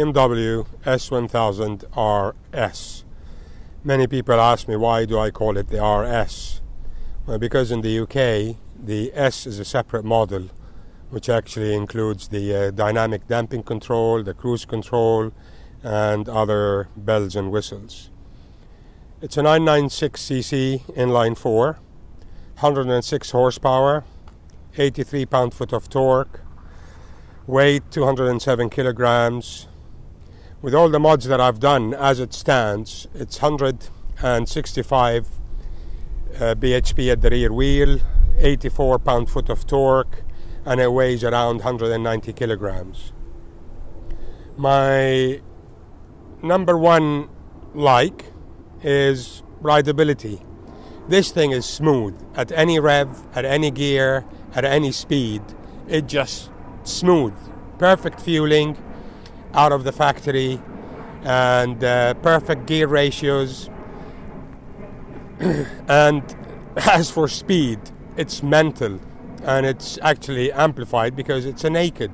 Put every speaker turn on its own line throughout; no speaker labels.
BMW S1000Rs. Many people ask me, why do I call it the RS? Well, because in the UK, the S is a separate model, which actually includes the dynamic damping control, the cruise control, and other bells and whistles. It's a 996cc inline 4, 106 horsepower, 83 pound-foot of torque, weight 207 kilograms. With all the mods that I've done, as it stands, it's 165 bhp at the rear wheel, 84 pound-foot of torque, and it weighs around 190 kilograms. My number one like is rideability. This thing is smooth. At any rev, at any gear, at any speed, it just smooth. Perfect fueling out of the factory, and perfect gear ratios. And as for speed, it's mental, and it's actually amplified because it's a naked.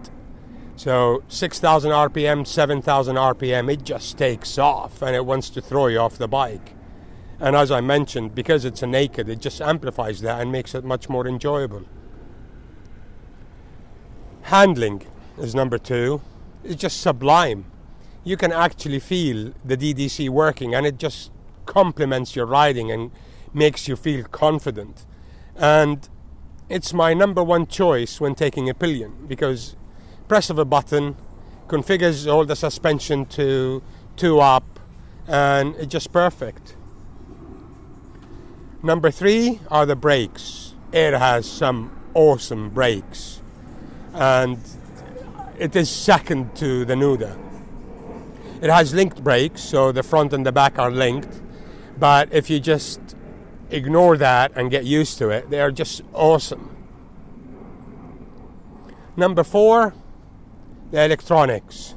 So 6,000 RPM, 7,000 RPM, it just takes off and it wants to throw you off the bike. And as I mentioned, because it's a naked, it just amplifies that and makes it much more enjoyable. Handling is number two. It's just sublime. You can actually feel the DDC working, and it just complements your riding and makes you feel confident. And it's my number one choice when taking a pillion, because press of a button configures all the suspension to 2 up, and it's just perfect. Number three are the brakes. It has some awesome brakes, and it is second to the Nuda. It has linked brakes, so the front and the back are linked, but if you just ignore that and get used to it, they are just awesome. Number four, the electronics.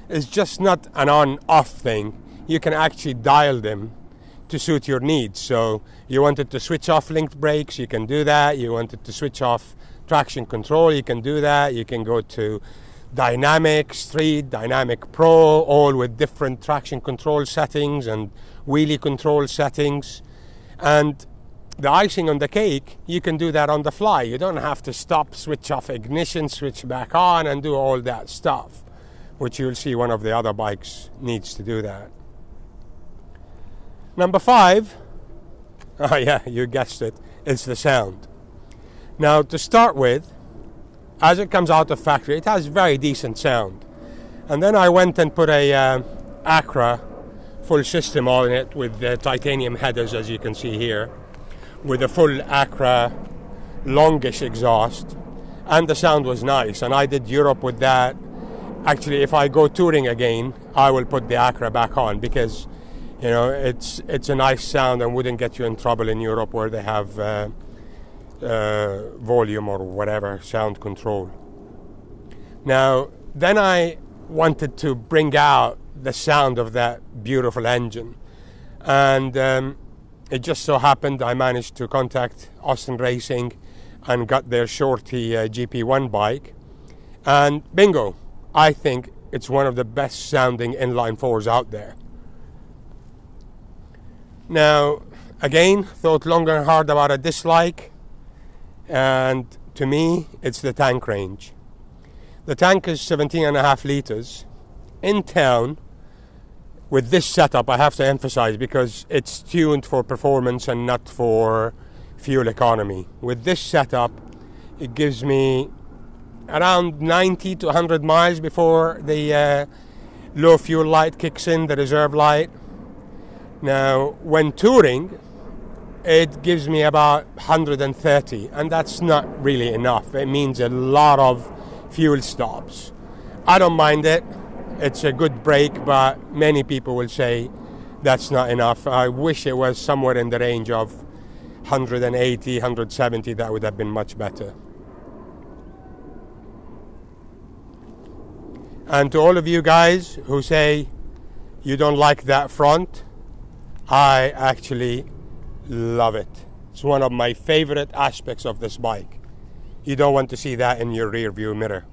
It's just not an on-off thing. You can actually dial them to suit your needs. So you wanted to switch off linked brakes, you can do that. You wanted to switch off traction control, you can do that. You can go to Dynamic, Street, Dynamic Pro, all with different traction control settings and wheelie control settings. And the icing on the cake, you can do that on the fly. You don't have to stop, switch off ignition, switch back on, and do all that stuff, which you'll see one of the other bikes needs to do that. Number five, oh yeah, you guessed it, it's the sound. Now, to start with, as it comes out of factory, it has very decent sound. And then I went and put a Acra full system on it with the titanium headers, as you can see here, with a full Acra longish exhaust, and the sound was nice. And I did Europe with that. Actually, if I go touring again, I will put the Acra back on, because you know it's a nice sound and wouldn't get you in trouble in Europe where they have volume or whatever sound control. Now, then I wanted to bring out the sound of that beautiful engine, and it just so happened I managed to contact Austin Racing and got their Shorty GP1 bike, and bingo, I think it's one of the best sounding inline fours out there. Now, again, thought long and hard about a dislike, and to me, it's the tank range. The tank is 17.5 liters. In town, with this setup, I have to emphasize, because it's tuned for performance and not for fuel economy. With this setup, it gives me around 90 to 100 miles before the low fuel light kicks in, the reserve light. Now, when touring, it gives me about 130, and that's not really enough. It means a lot of fuel stops. I don't mind it. It's a good brake, but many people will say that's not enough. I wish it was somewhere in the range of 180, 170. That would have been much better. And to all of you guys who say you don't like that front, I actually love it. It's one of my favorite aspects of this bike. You don't want to see that in your rear view mirror.